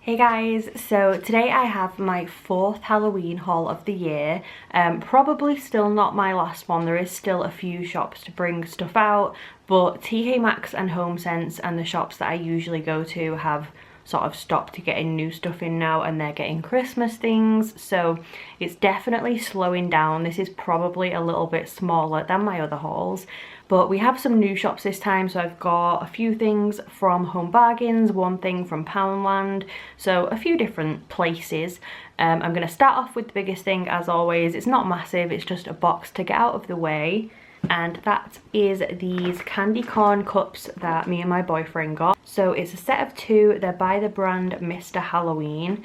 Hey guys, so today I have my 4th Halloween haul of the year. Probably still not my last one. There is still a few shops to bring stuff out, but TK Maxx and HomeSense and the shops that I usually go to have sort of stopped to getting new stuff in now, and they're getting Christmas things, so it's definitely slowing down. This is probably a little bit smaller than my other hauls, but we have some new shops this time. So I've got a few things from Home Bargains, one thing from Poundland, so a few different places. I'm going to start off with the biggest thing as always. It's not massive, it's just a box to get out of the way, and that is these candy corn cups that me and my boyfriend got. So it's a set of 2, they're by the brand Mr. Halloween.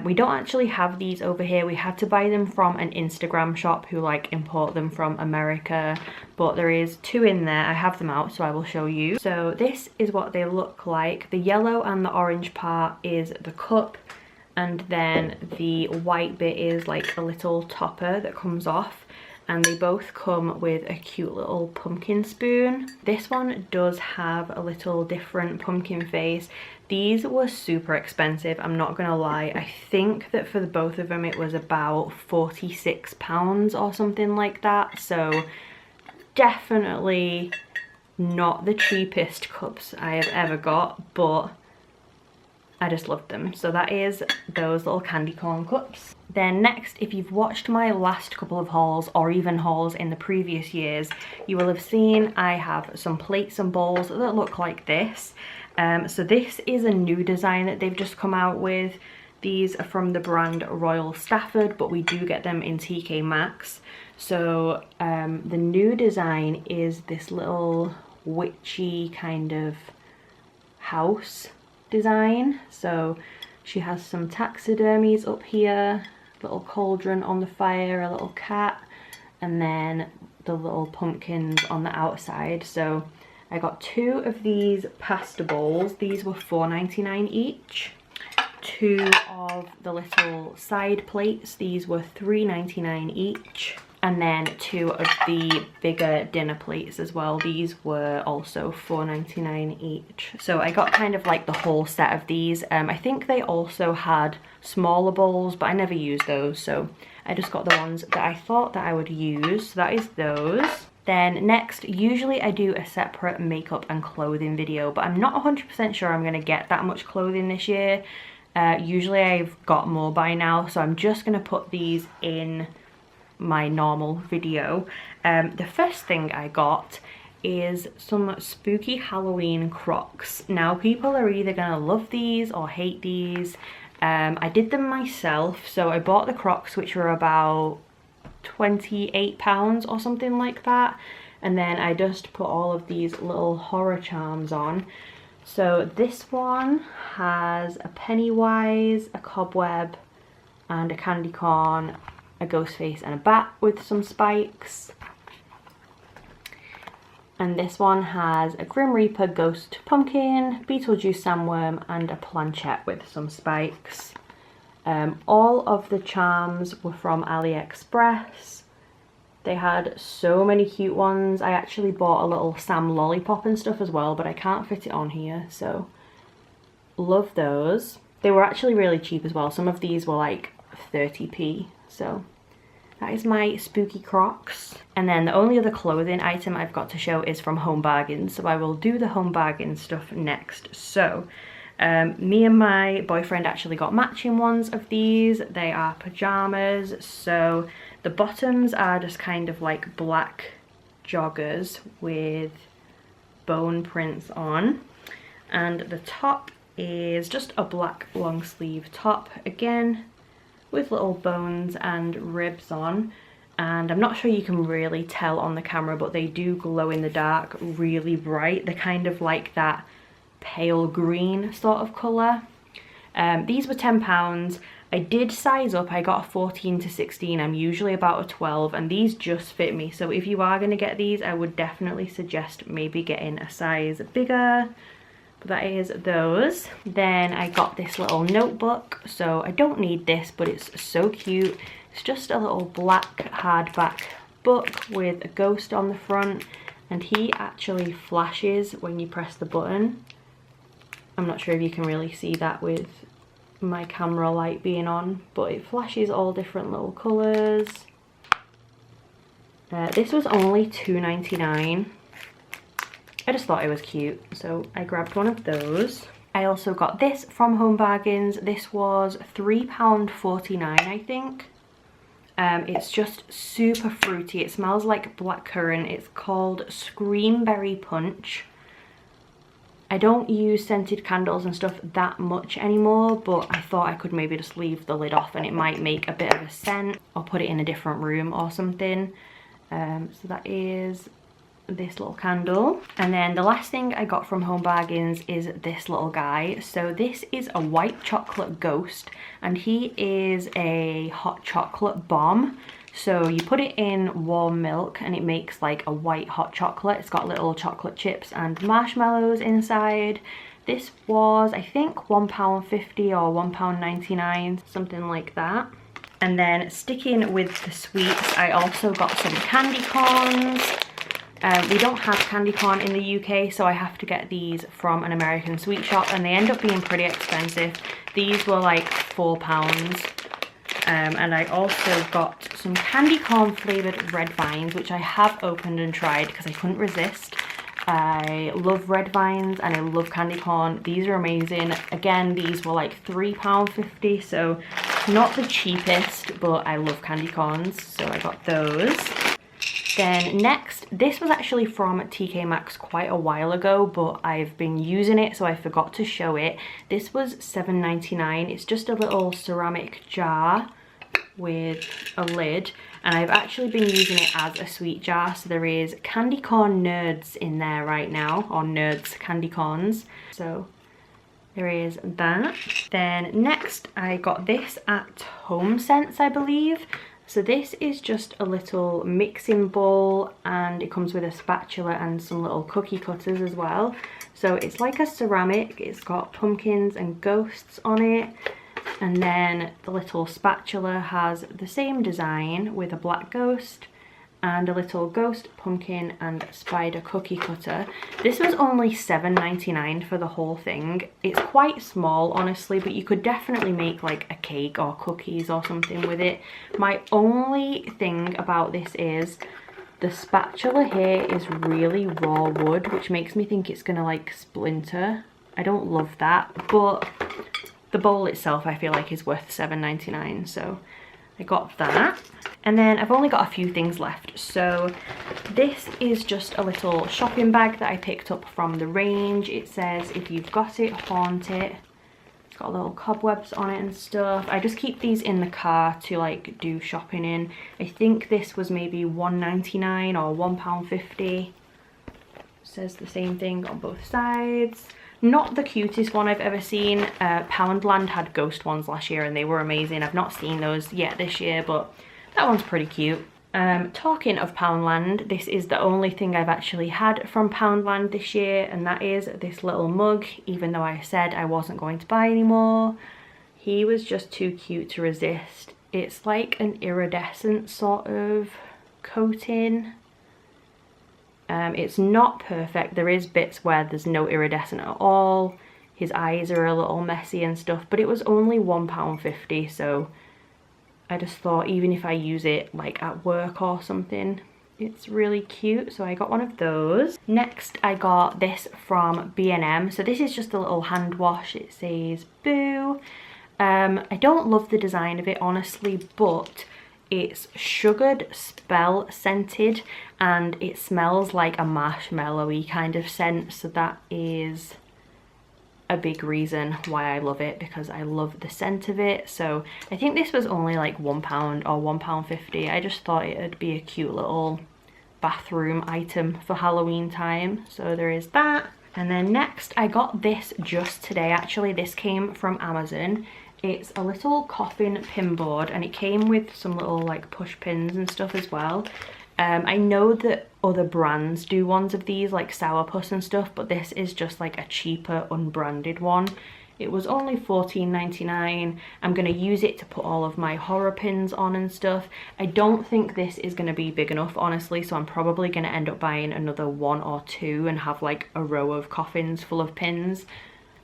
We don't actually have these over here. We had to buy them from an Instagram shop who like import them from America, but there is 2 in there. I have them out, so I will show you. So this is what they look like. The yellow and the orange part is the cup, and then the white bit is like a little topper that comes off, and they both come with a cute little pumpkin spoon. This one does have a little different pumpkin face. These were super expensive, I'm not gonna lie. I think that for the both of them it was about £46 or something like that, so definitely not the cheapest cups I have ever got, but I just loved them. So that is those little candy corn cups. Then next, if you've watched my last couple of hauls or even hauls in the previous years, you will have seen I have some plates and bowls that look like this. So this is a new design that they've just come out with. These are from the brand Royal Stafford, but we do get them in TK Maxx. So the new design is this little witchy kind of house design. So she has some taxidermies up here, little cauldron on the fire, a little cat, and then the little pumpkins on the outside. So I got 2 of these pasta bowls. These were $4.99 each. 2 of the little side plates. These were $3.99 each. And then 2 of the bigger dinner plates as well. These were also $4.99 each. So I got kind of like the whole set of these. I think they also had smaller bowls, but I never used those. So I just got the ones that I thought that I would use. So that is those. Then next, usually I do a separate makeup and clothing video, but I'm not 100% sure I'm going to get that much clothing this year. Usually I've got more by now, so I'm just going to put these in my normal video. The first thing I got is some spooky Halloween Crocs. Now people are either gonna love these or hate these. I did them myself, so I bought the Crocs, which were about £28 or something like that, and then I just put all of these little horror charms on. So this one has a Pennywise, a cobweb, and a candy corn, a ghost face, and a bat with some spikes. And this one has a Grim Reaper ghost pumpkin, Beetlejuice sandworm, and a planchette with some spikes. All of the charms were from AliExpress. They had so many cute ones. I actually bought a little Sam lollipop and stuff as well, but I can't fit it on here, so love those. They were actually really cheap as well. Some of these were like 30p. So that is my spooky Crocs. And then the only other clothing item I've got to show is from Home Bargains, so I will do the Home Bargains stuff next. So me and my boyfriend actually got matching ones of these. They are pajamas, so the bottoms are just kind of like black joggers with bone prints on, and the top is just a black long sleeve top, again with little bones and ribs on. And I'm not sure you can really tell on the camera, but they do glow in the dark really bright. They're kind of like that pale green sort of colour. These were £10. I did size up. I got a 14 to 16. I'm usually about a 12, and these just fit me. So if you are going to get these, I would definitely suggest maybe getting a size bigger. But that is those. Then I got this little notebook. So I don't need this, but it's so cute. It's just a little black hardback book with a ghost on the front, and he actually flashes when you press the button. I'm not sure if you can really see that with my camera light being on, but it flashes all different little colours. This was only $2.99. I just thought it was cute, so I grabbed one of those. I also got this from Home Bargains. This was £3.49, I think. It's just super fruity. It smells like blackcurrant. It's called Screamberry Punch. I don't use scented candles and stuff that much anymore, but I thought I could maybe just leave the lid off and it might make a bit of a scent, or put it in a different room or something. So that is this little candle. And then the last thing I got from Home Bargains is this little guy. So this is a white chocolate ghost, and he is a hot chocolate bomb. So you put it in warm milk and it makes like a white hot chocolate. It's got little chocolate chips and marshmallows inside. This was, I think, £1.50 or £1.99, something like that. And then sticking with the sweets, I also got some candy corns. We don't have candy corn in the UK, so I have to get these from an American sweet shop, and they end up being pretty expensive. These were like £4. And I also got some candy corn flavoured red vines, which I have opened and tried because I couldn't resist. I love red vines and I love candy corn. These are amazing. Again, these were like £3.50, so not the cheapest, but I love candy corns, so I got those. Then next, this was actually from TK Maxx quite a while ago, but I've been using it, so I forgot to show it. This was $7.99. It's just a little ceramic jar with a lid, and I've actually been using it as a sweet jar. So there is candy corn nerds in there right now, or nerds candy corns. So there is that. Then next I got this at Home Sense, I believe. So this is just a little mixing bowl, and it comes with a spatula and some little cookie cutters as well. So it's like a ceramic. It's got pumpkins and ghosts on it. And then the little spatula has the same design with a black ghost and a little ghost, pumpkin and spider cookie cutter. This was only $7.99 for the whole thing. It's quite small, honestly, but you could definitely make like a cake or cookies or something with it. My only thing about this is the spatula here is really raw wood, which makes me think it's gonna like splinter. I don't love that, but the bowl itself I feel like is worth $7.99, so I got that. And then I've only got a few things left. So this is just a little shopping bag that I picked up from the range. It says, if you've got it, haunt it. It's got little cobwebs on it and stuff. I just keep these in the car to like do shopping in. I think this was maybe $1.99 or £1.50. Says the same thing on both sides. Not the cutest one I've ever seen. Poundland had ghost ones last year and they were amazing. I've not seen those yet this year, but that one's pretty cute. Talking of Poundland, this is the only thing I've actually had from Poundland this year, and that is this little mug, even though I said I wasn't going to buy anymore. He was just too cute to resist. It's like an iridescent sort of coating. It's not perfect. There is bits where there's no iridescent at all. His eyes are a little messy and stuff, but it was only £1.50, so I just thought even if I use it like at work or something, it's really cute, so I got one of those. Next I got this from B&M. So this is just a little hand wash. It says boo. I don't love the design of it, honestly, but it's sugared spell scented and it smells like a marshmallowy kind of scent, so that is a big reason why I love it, because I love the scent of it. So I think this was only like £1 or £1.50. I just thought it'd be a cute little bathroom item for Halloween time, so there is that. And then next I got this just today. Actually, this came from Amazon. It's a little coffin pin board and it came with some little like push pins and stuff as well. I know that other brands do ones of these like Sourpuss and stuff, but this is just like a cheaper unbranded one. It was only $14.99. I'm going to use it to put all of my horror pins on and stuff. I don't think this is going to be big enough, honestly, so I'm probably going to end up buying another one or two and have like a row of coffins full of pins.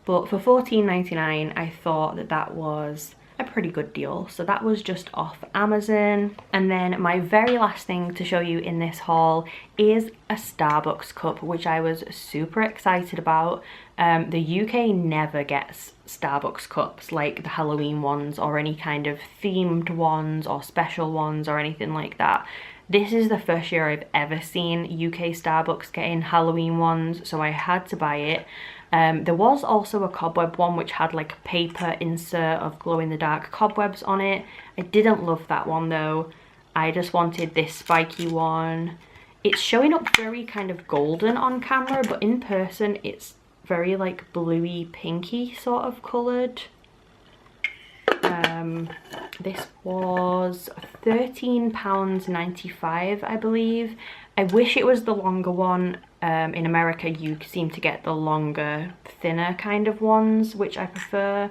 but for $14.99 I thought that that was a pretty good deal. So that was just off Amazon. And then my very last thing to show you in this haul is a Starbucks cup, which I was super excited about. The UK never gets Starbucks cups, like the Halloween ones or any kind of themed ones or special ones or anything like that. This is the first year I've ever seen UK Starbucks getting Halloween ones, so I had to buy it. There was also a cobweb one which had like a paper insert of glow-in-the-dark cobwebs on it. I didn't love that one though. I just wanted this spiky one. It's showing up very kind of golden on camera, but in person it's very like bluey pinky sort of coloured. This was £13.95 I believe. I wish it was the longer one. In America you seem to get the longer, thinner kind of ones, which I prefer,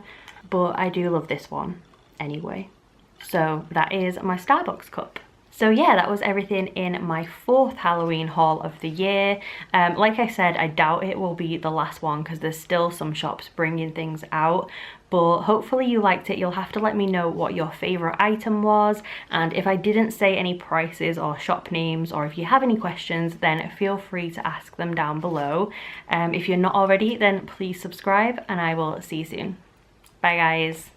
but I do love this one anyway. So that is my Starbucks cup. So yeah, that was everything in my 4th Halloween haul of the year. Like I said, I doubt it will be the last one because there's still some shops bringing things out, but hopefully you liked it. You'll have to let me know what your favourite item was, and if I didn't say any prices or shop names, or if you have any questions, then feel free to ask them down below. If you're not already, then please subscribe, and I will see you soon. Bye guys.